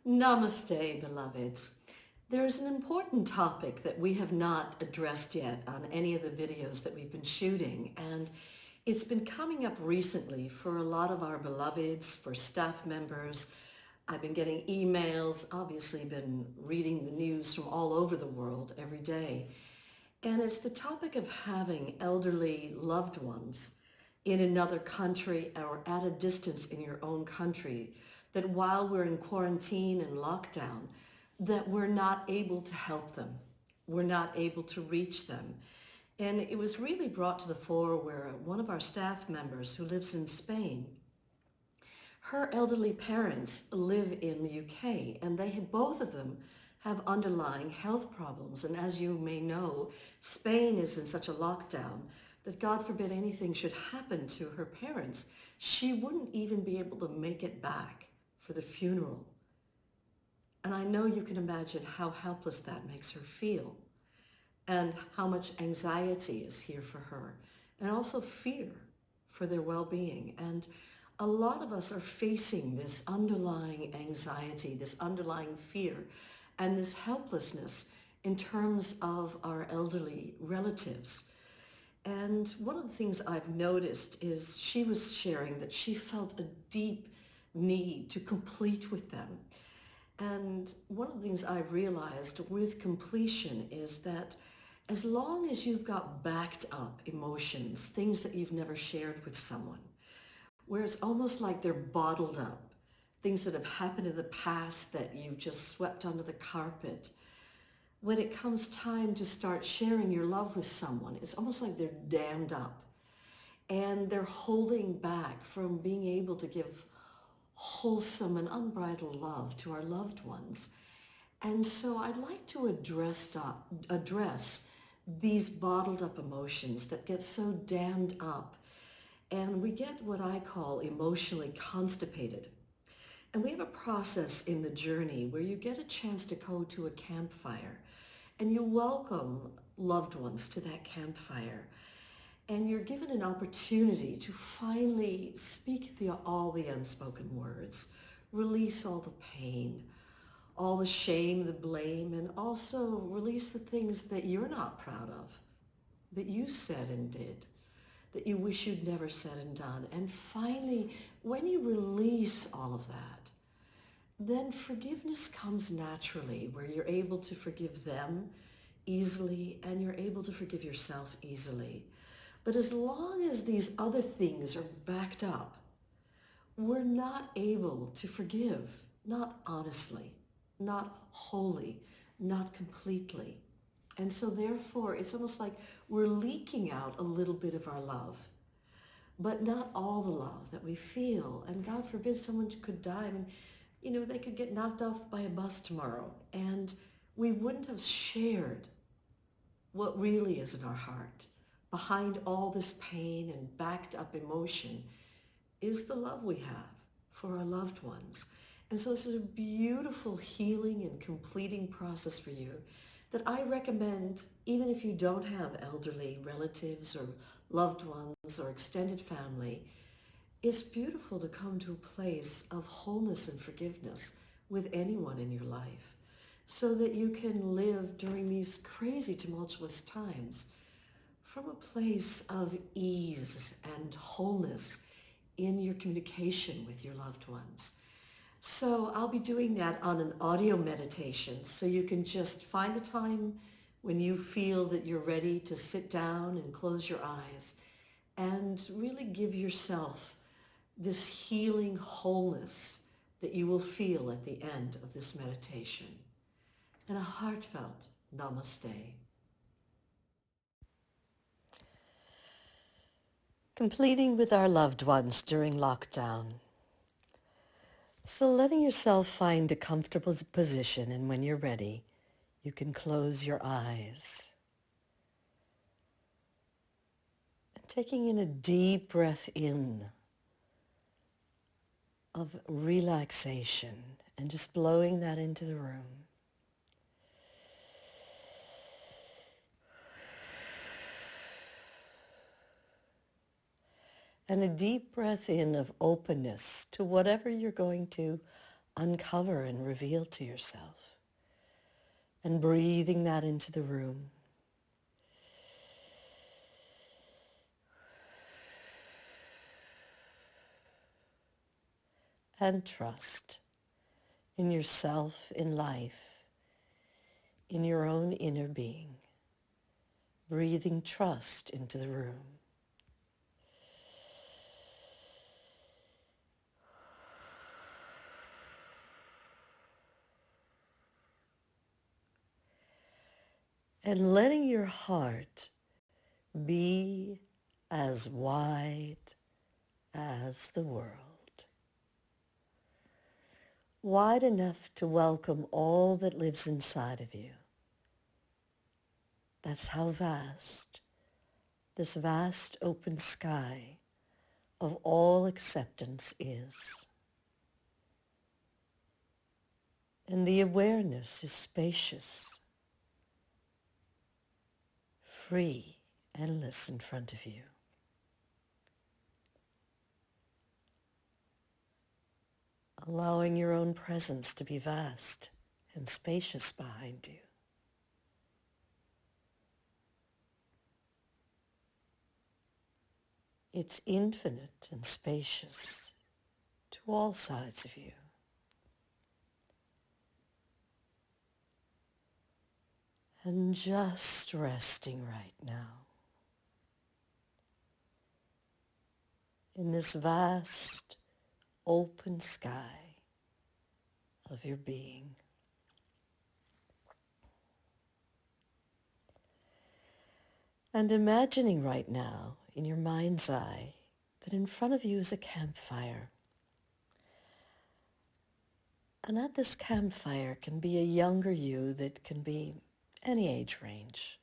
Namaste, beloveds. There's an important topic that we have not addressed yet on any of the videos that we've been shooting, and it's been coming up recently for a lot of our beloveds, for staff members. I've been getting emails, obviously been reading the news from all over the world every day. And it's the topic of having elderly loved ones in another country or at a distance in your own country, that while we're in quarantine and lockdown, that we're not able to help them. We're not able to reach them. And it was really brought to the fore where one of our staff members who lives in Spain, her elderly parents live in the UK, and they have, both of them have underlying health problems. And as you may know, Spain is in such a lockdown that God forbid anything should happen to her parents, she wouldn't even be able to make it back for the funeral. And I know you can imagine how helpless that makes her feel and how much anxiety is here for her, and also fear for their well-being. And a lot of us are facing this underlying anxiety, this underlying fear, and this helplessness in terms of our elderly relatives. And one of the things I've noticed is she was sharing that she felt a deep need to complete with them. And one of the things I've realized with completion is that as long as you've got backed up emotions, things that you've never shared with someone, where it's almost like they're bottled up, things that have happened in the past that you've just swept under the carpet, when it comes time to start sharing your love with someone, it's almost like they're dammed up and they're holding back from being able to give wholesome and unbridled love to our loved ones. And so I'd like to address these bottled up emotions that get so dammed up, and we get what I call emotionally constipated. And we have a process in the journey where you get a chance to go to a campfire and you welcome loved ones to that campfire. And you're given an opportunity to finally speak all the unspoken words, release all the pain, all the shame, the blame, and also release the things that you're not proud of, that you said and did, that you wish you'd never said and done. And finally, when you release all of that, then forgiveness comes naturally, where you're able to forgive them easily and you're able to forgive yourself easily. But as long as these other things are backed up, we're not able to forgive, not honestly, not wholly, not completely. And so therefore, it's almost like we're leaking out a little bit of our love, but not all the love that we feel. And God forbid someone could die. I mean, they could get knocked off by a bus tomorrow, and we wouldn't have shared what really is in our heart. Behind all this pain and backed up emotion is the love we have for our loved ones. And so this is a beautiful healing and completing process for you that I recommend, even if you don't have elderly relatives or loved ones or extended family. It's beautiful to come to a place of wholeness and forgiveness with anyone in your life, so that you can live during these crazy tumultuous times from a place of ease and wholeness in your communication with your loved ones. So I'll be doing that on an audio meditation, so you can just find a time when you feel that you're ready to sit down and close your eyes and really give yourself this healing wholeness that you will feel at the end of this meditation. And a heartfelt namaste. Completing with our loved ones during lockdown. So letting yourself find a comfortable position, and when you're ready, you can close your eyes. And taking in a deep breath in of relaxation and just blowing that into the room. And a deep breath in of openness to whatever you're going to uncover and reveal to yourself. And breathing that into the room. And trust in yourself, in life, in your own inner being. Breathing trust into the room. And letting your heart be as wide as the world. Wide enough to welcome all that lives inside of you. That's how vast, this vast open sky of all acceptance is. And the awareness is spacious, free, endless in front of you. Allowing your own presence to be vast and spacious behind you. It's infinite and spacious to all sides of you. And just resting right now in this vast, open sky of your being. And imagining right now in your mind's eye that in front of you is a campfire. And at this campfire can be a younger you that can be any age range,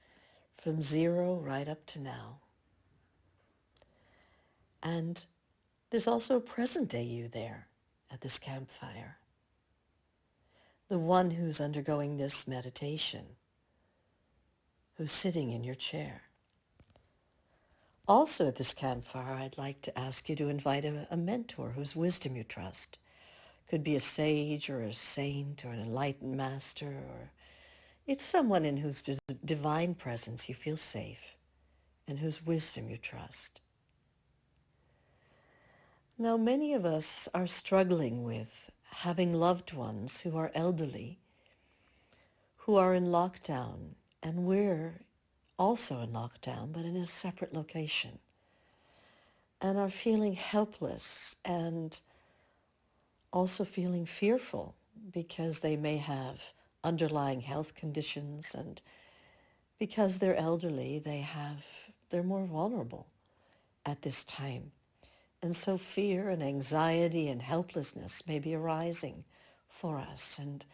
from 0 right up to now. And there's also a present-day you there at this campfire. The one who's undergoing this meditation, who's sitting in your chair. Also at this campfire, I'd like to ask you to invite a mentor whose wisdom you trust. Could be a sage or a saint or an enlightened master, or it's someone in whose divine presence you feel safe and whose wisdom you trust. Now, many of us are struggling with having loved ones who are elderly, who are in lockdown, and we're also in lockdown, but in a separate location, and are feeling helpless and also feeling fearful because they may have underlying health conditions, and because they're elderly, they're more vulnerable at this time. And so fear and anxiety and helplessness may be arising for us. And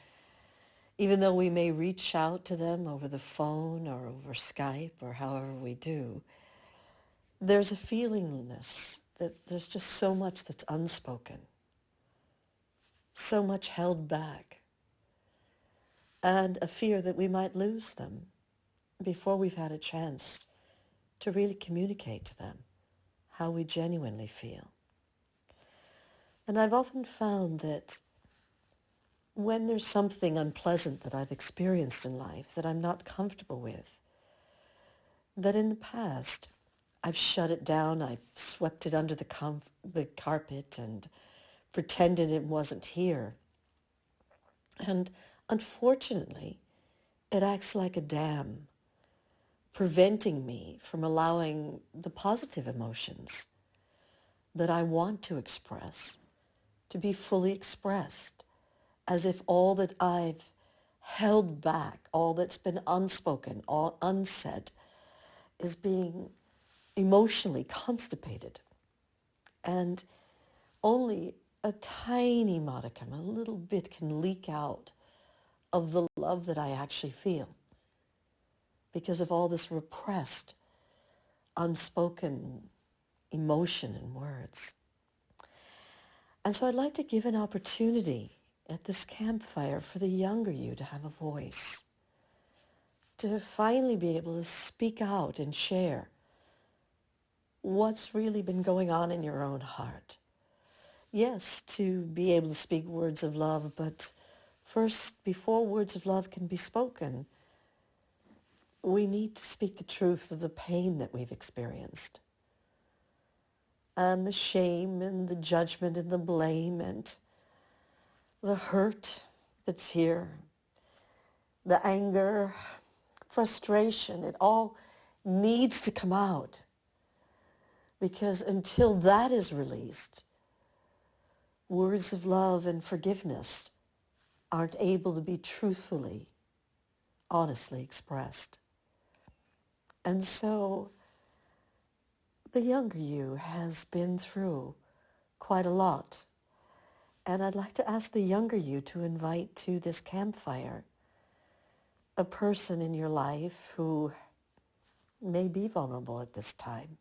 even though we may reach out to them over the phone or over Skype or however we do, there's a feelingness that there's just so much that's unspoken, so much held back, and a fear that we might lose them before we've had a chance to really communicate to them how we genuinely feel. And I've often found that when there's something unpleasant that I've experienced in life that I'm not comfortable with, that in the past I've shut it down, I've swept it under the carpet and pretended it wasn't here. And unfortunately, it acts like a dam, preventing me from allowing the positive emotions that I want to express to be fully expressed, as if all that I've held back, all that's been unspoken, all unsaid, is being emotionally constipated. And only a tiny modicum, a little bit can leak out of the love that I actually feel because of all this repressed, unspoken emotion and words. And so I'd like to give an opportunity at this campfire for the younger you to have a voice, to finally be able to speak out and share what's really been going on in your own heart. yes, to be able to speak words of love, but first, before words of love can be spoken, we need to speak the truth of the pain that we've experienced, and the shame and the judgment and the blame and the hurt that's here, the anger, frustration. It all needs to come out, because until that is released, words of love and forgiveness aren't able to be truthfully, honestly expressed. And so the younger you has been through quite a lot. And I'd like to ask the younger you to invite to this campfire a person in your life who may be vulnerable at this time,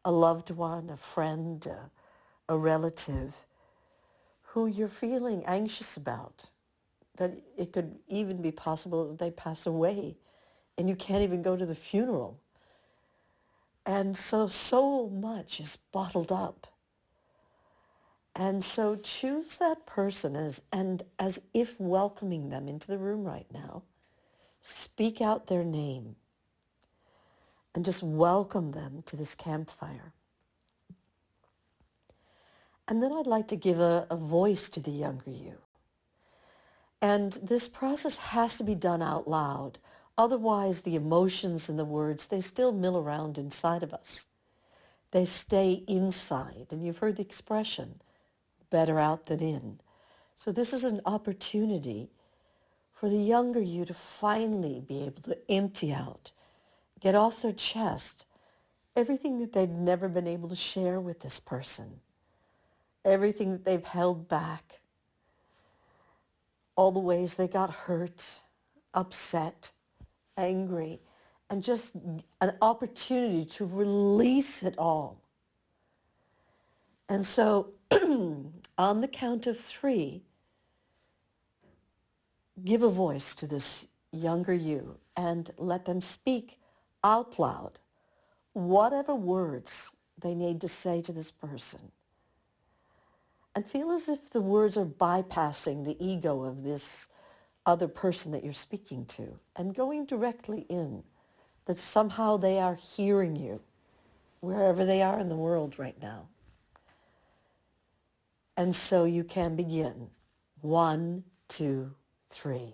a loved one, a friend, a relative who you're feeling anxious about, that it could even be possible that they pass away and you can't even go to the funeral. And so much is bottled up. And so choose that person as if welcoming them into the room right now. Speak out their name and just welcome them to this campfire. And then I'd like to give a voice to the younger you. And this process has to be done out loud. Otherwise, the emotions and the words, they still mill around inside of us. They stay inside. And you've heard the expression, better out than in. So this is an opportunity for the younger you to finally be able to empty out, get off their chest everything that they've never been able to share with this person, everything that they've held back, all the ways they got hurt, upset, angry, and just an opportunity to release it all. And so on the count of 3, give a voice to this younger you and let them speak out loud whatever words they need to say to this person. And feel as if the words are bypassing the ego of this other person that you're speaking to and going directly in, that somehow they are hearing you wherever they are in the world right now. And so you can begin. 1, 2, 3.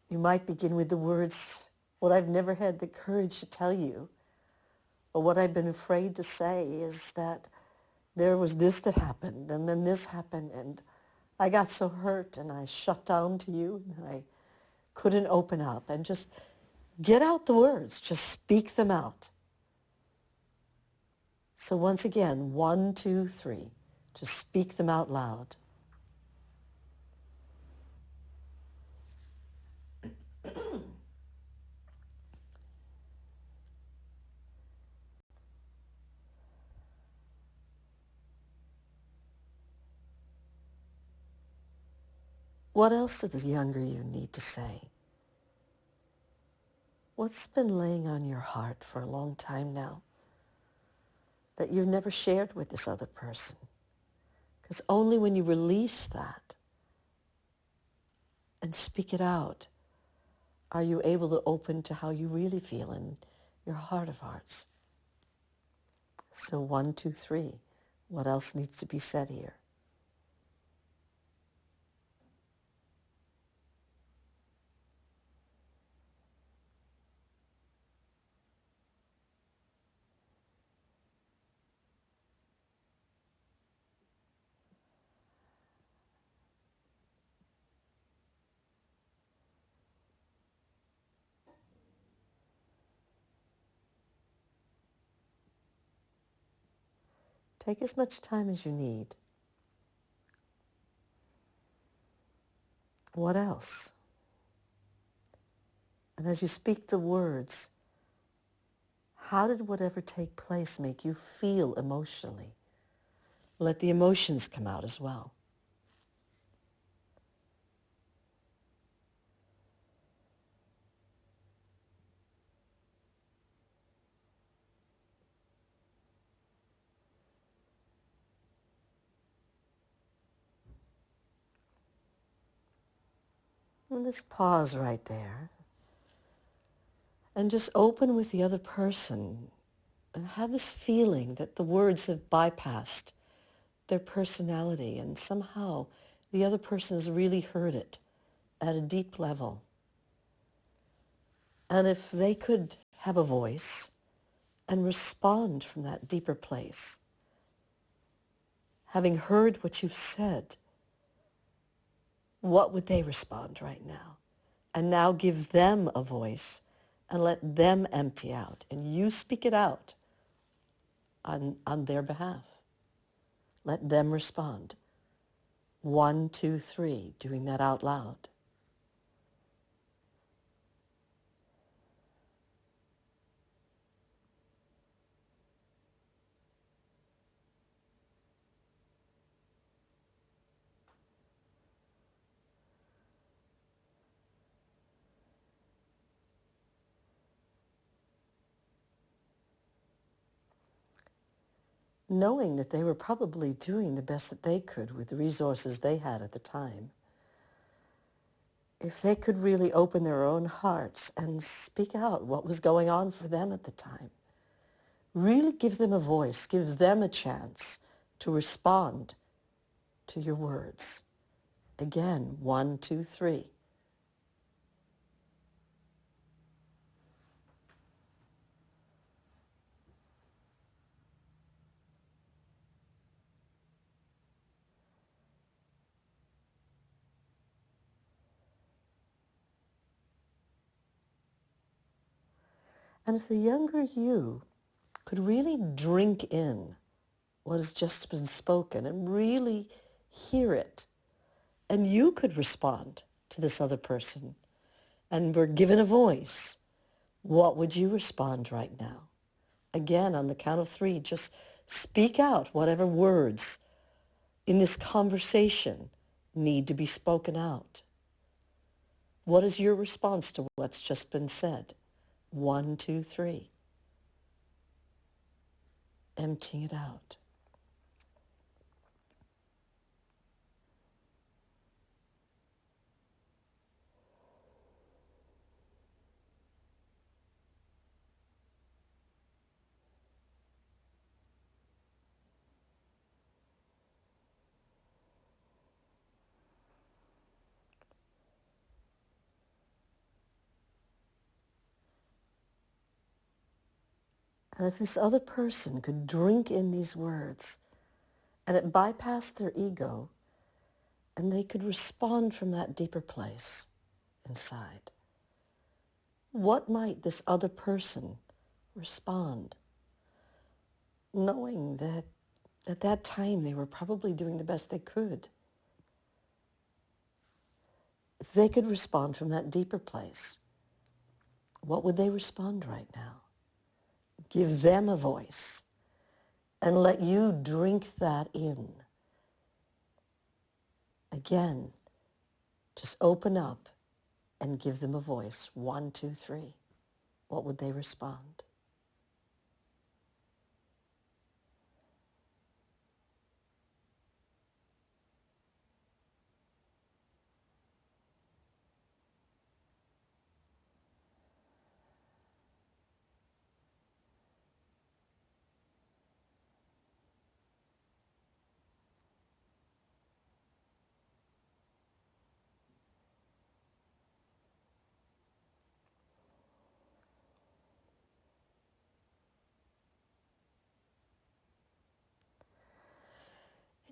You might begin with the words, what I've never had the courage to tell you, or what I've been afraid to say is that there was this that happened, and then this happened, and I got so hurt, and I shut down to you, and I couldn't open up. And just get out the words. Just speak them out. So once again, 1, 2, 3. Just speak them out loud. What else does the younger you need to say? What's been laying on your heart for a long time now that you've never shared with this other person? Because only when you release that and speak it out are you able to open to how you really feel in your heart of hearts. So 1, 2, 3. What else needs to be said here? Take as much time as you need. What else? And as you speak the words, how did whatever take place make you feel emotionally? Let the emotions come out as well. And just pause right there and just open with the other person and have this feeling that the words have bypassed their personality and somehow the other person has really heard it at a deep level. And if they could have a voice and respond from that deeper place, having heard what you've said, what would they respond right now? And now give them a voice and let them empty out. And you speak it out on their behalf. Let them respond. 1, 2, 3, doing that out loud. Knowing that they were probably doing the best that they could with the resources they had at the time. If they could really open their own hearts and speak out what was going on for them at the time, really give them a voice, give them a chance to respond to your words. Again, 1, 2, 3. And if the younger you could really drink in what has just been spoken and really hear it, and you could respond to this other person and were given a voice, what would you respond right now? Again, on the count of 3, just speak out whatever words in this conversation need to be spoken out. What is your response to what's just been said? 1, 2, 3. Emptying it out. And if this other person could drink in these words and it bypassed their ego and they could respond from that deeper place inside, what might this other person respond? Knowing that at that time they were probably doing the best they could. If they could respond from that deeper place, what would they respond right now? Give them a voice and let you drink that in. Again, just open up and give them a voice. 1, 2, 3. What would they respond?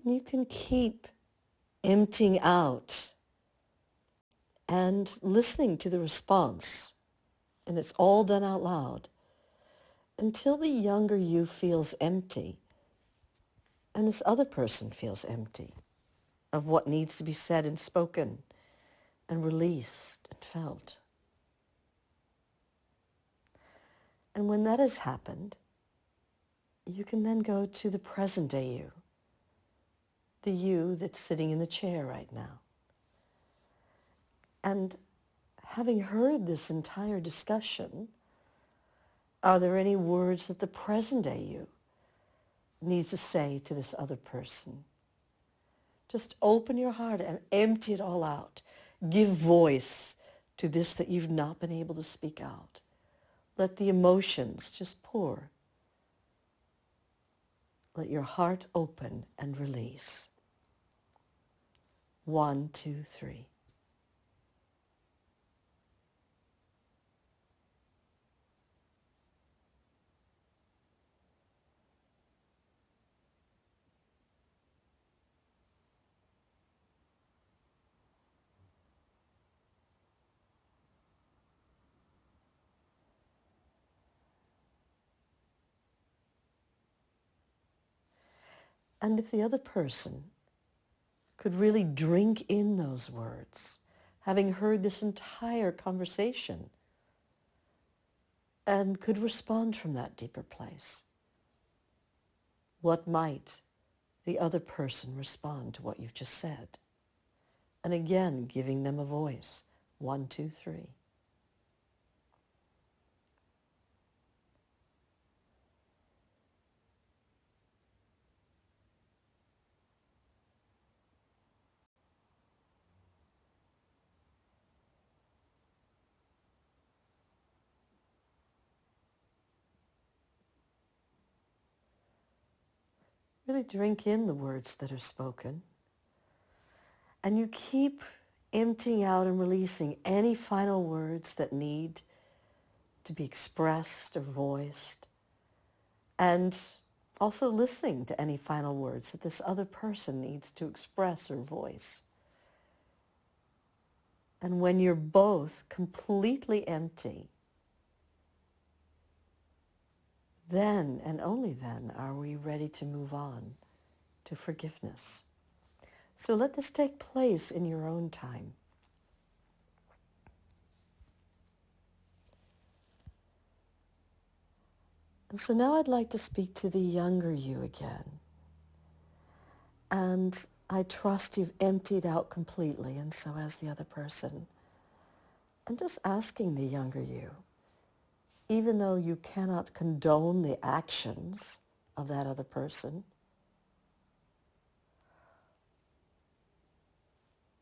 And you can keep emptying out and listening to the response. And it's all done out loud until the younger you feels empty and this other person feels empty of what needs to be said and spoken and released and felt. And when that has happened, you can then go to the present day you, the you that's sitting in the chair right now. And having heard this entire discussion, are there any words that the present day you needs to say to this other person? Just open your heart and empty it all out. Give voice to this that you've not been able to speak out. Let the emotions just pour. Let your heart open and release. 1, 2, 3. And if the other person could really drink in those words, having heard this entire conversation, and could respond from that deeper place, what might the other person respond to what you've just said? And again, giving them a voice. 1, 2, 3. Really drink in the words that are spoken. And you keep emptying out and releasing any final words that need to be expressed or voiced. And also listening to any final words that this other person needs to express or voice. And when you're both completely empty, then and only then are we ready to move on to forgiveness. So let this take place in your own time. And so now I'd like to speak to the younger you again. And I trust you've emptied out completely, and so has the other person. And just asking the younger you, even though you cannot condone the actions of that other person,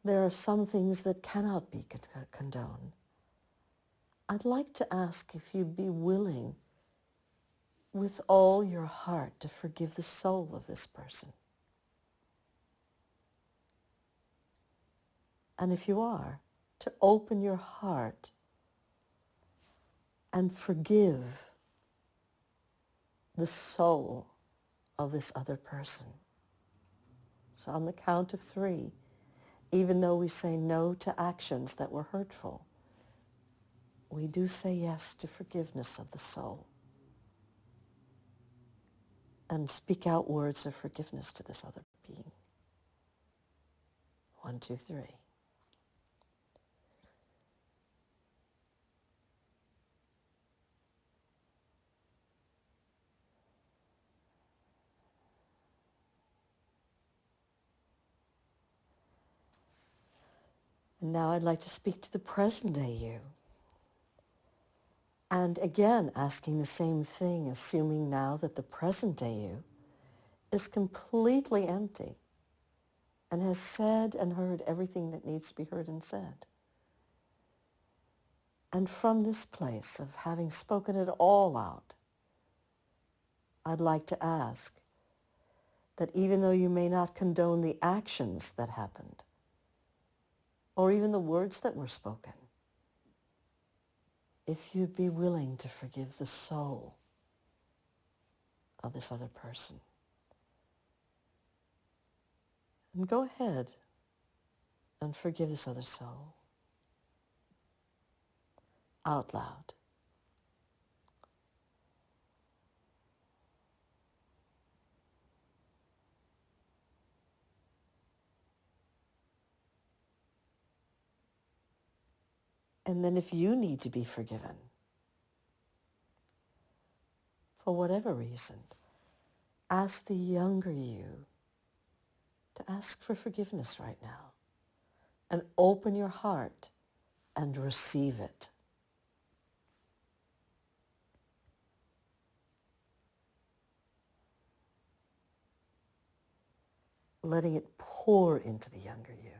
there are some things that cannot be condoned. I'd like to ask if you'd be willing with all your heart to forgive the soul of this person. And if you are, to open your heart and forgive the soul of this other person. So on the count of 3, even though we say no to actions that were hurtful, we do say yes to forgiveness of the soul. And speak out words of forgiveness to this other being. 1, 2, 3. And now I'd like to speak to the present day you. And again, asking the same thing, assuming now that the present day you is completely empty and has said and heard everything that needs to be heard and said. And from this place of having spoken it all out, I'd like to ask that even though you may not condone the actions that happened, or even the words that were spoken, if you'd be willing to forgive the soul of this other person. And go ahead and forgive this other soul out loud. And then if you need to be forgiven, for whatever reason, ask the younger you to ask for forgiveness right now and open your heart and receive it. Letting it pour into the younger you.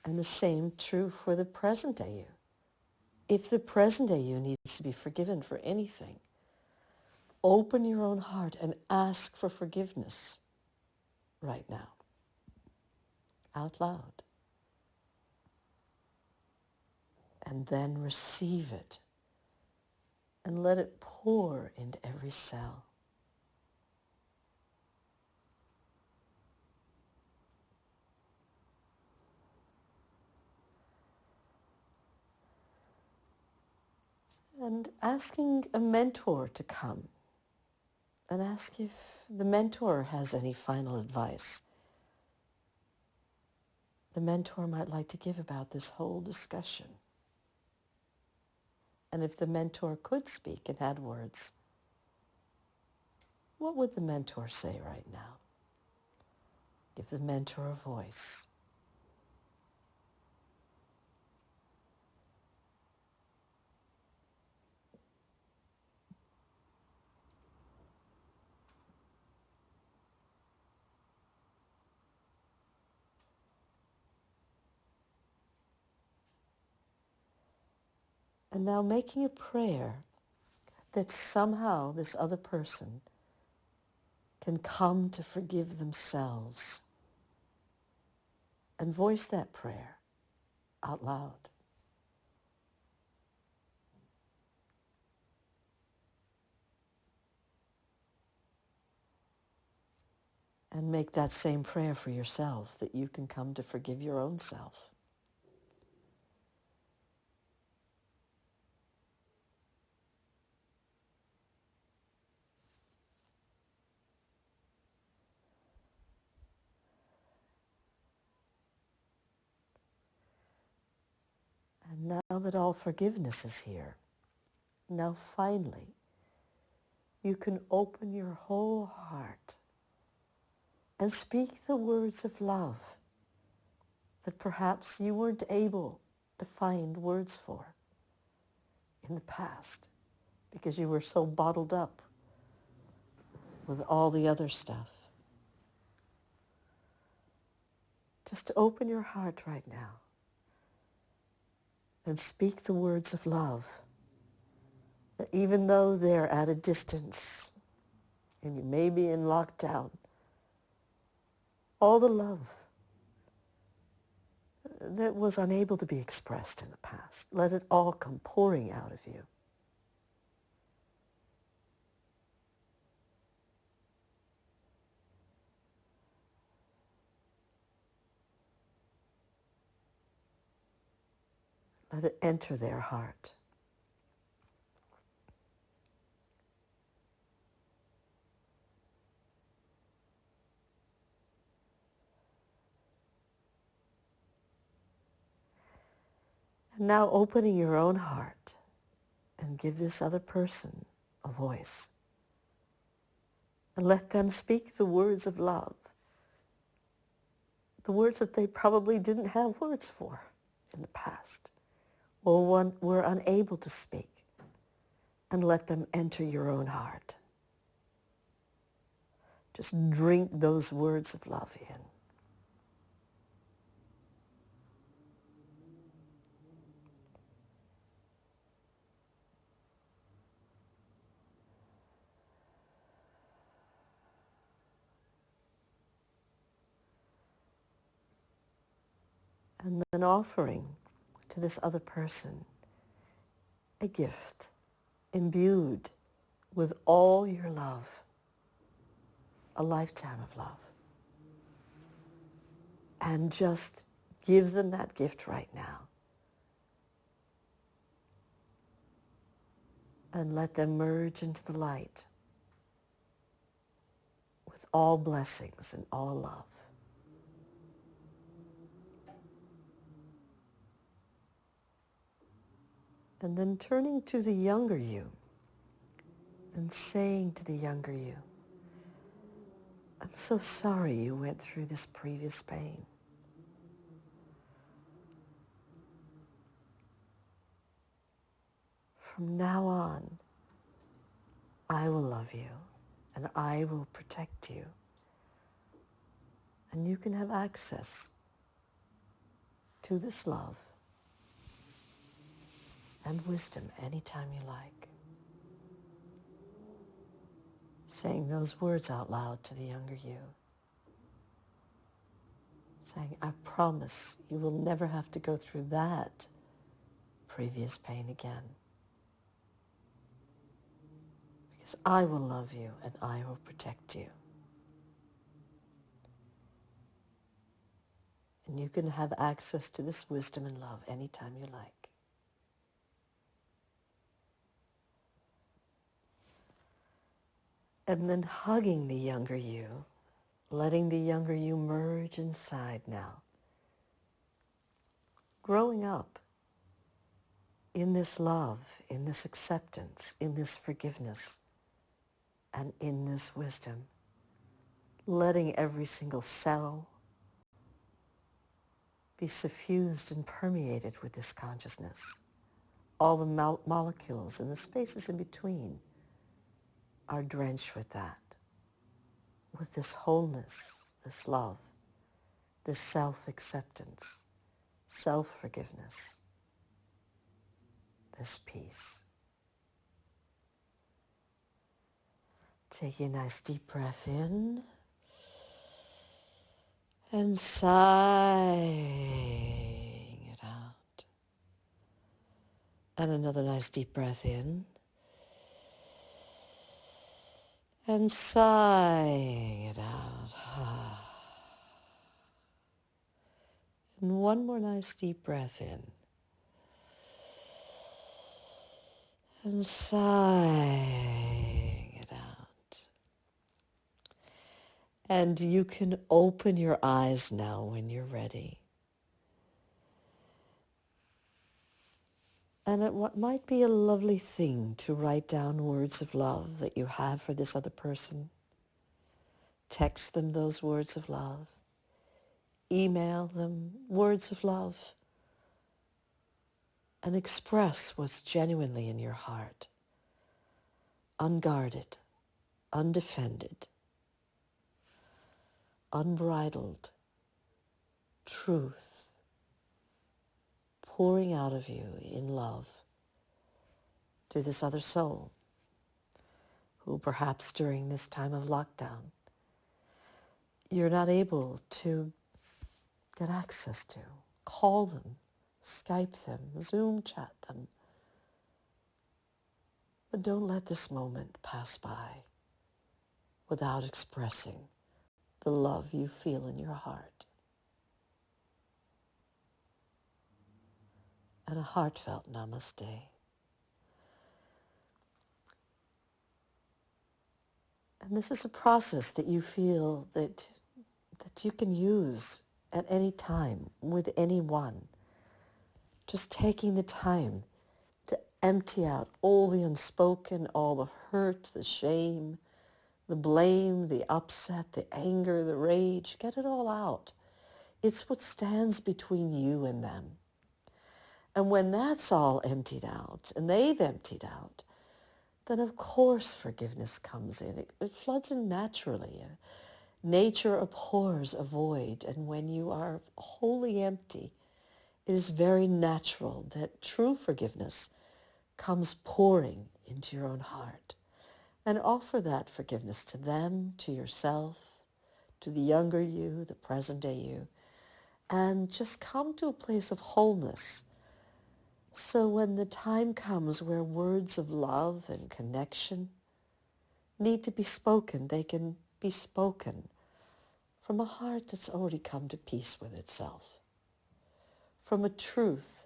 And the same true for the present day you. If the present day you needs to be forgiven for anything, open your own heart and ask for forgiveness right now, out loud. And then receive it and let it pour into every cell. And asking a mentor to come and ask if the mentor has any final advice the mentor might like to give about this whole discussion. And if the mentor could speak and had words, what would the mentor say right now? Give the mentor a voice. And now making a prayer that somehow this other person can come to forgive themselves, and voice that prayer out loud. And make that same prayer for yourself, that you can come to forgive your own self. And now that all forgiveness is here, now finally, you can open your whole heart and speak the words of love that perhaps you weren't able to find words for in the past because you were so bottled up with all the other stuff. Just open your heart right now and speak the words of love, that even though they're at a distance and you may be in lockdown, all the love that was unable to be expressed in the past, let it all come pouring out of you. Let it enter their heart. And now opening your own heart and give this other person a voice. And let them speak the words of love, the words that they probably didn't have words for in the past, or were unable to speak. And let them enter your own heart. Just drink those words of love in. And then offering to this other person a gift imbued with all your love, a lifetime of love. And just give them that gift right now. And let them merge into the light with all blessings and all love. And then turning to the younger you and saying to the younger you, I'm so sorry you went through this previous pain. From now on, I will love you and I will protect you. And you can have access to this love and wisdom anytime you like. Saying those words out loud to the younger you. Saying, I promise you will never have to go through that previous pain again. Because I will love you and I will protect you. And you can have access to this wisdom and love anytime you like. And then hugging the younger you, letting the younger you merge inside now. Growing up in this love, in this acceptance, in this forgiveness, and in this wisdom. Letting every single cell be suffused and permeated with this consciousness. All the molecules and the spaces in between are drenched with that, with this wholeness, this love, this self-acceptance, self-forgiveness, this peace. Take a nice deep breath in and sighing it out. And another nice deep breath in and sighing it out. And one more nice deep breath in and sighing it out. And you can open your eyes now when you're ready. And it might be a lovely thing to write down words of love that you have for this other person. Text them those words of love. Email them words of love. And express what's genuinely in your heart. Unguarded, undefended, unbridled truth pouring out of you in love to this other soul who perhaps during this time of lockdown you're not able to get access to. Call them, Skype them, Zoom chat them. But don't let this moment pass by without expressing the love you feel in your heart. And a heartfelt namaste. And this is a process that you feel that you can use at any time with anyone. Just taking the time to empty out all the unspoken, all the hurt, the shame, the blame, the upset, the anger, the rage. Get it all out. It's what stands between you and them. And when that's all emptied out, and they've emptied out, then of course forgiveness comes in. It floods in naturally. Nature abhors a void, and when you are wholly empty, it is very natural that true forgiveness comes pouring into your own heart. And offer that forgiveness to them, to yourself, to the younger you, the present day you, and just come to a place of wholeness. So when the time comes where words of love and connection need to be spoken, they can be spoken from a heart that's already come to peace with itself, from a truth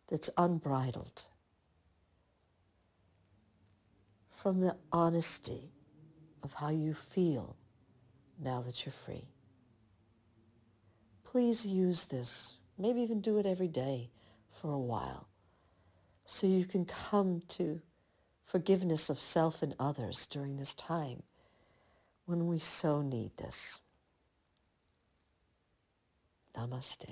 that's unbridled, from the honesty of how you feel now that you're free. Please use this, maybe even do it every day for a while, so you can come to forgiveness of self and others during this time when we so need this. Namaste.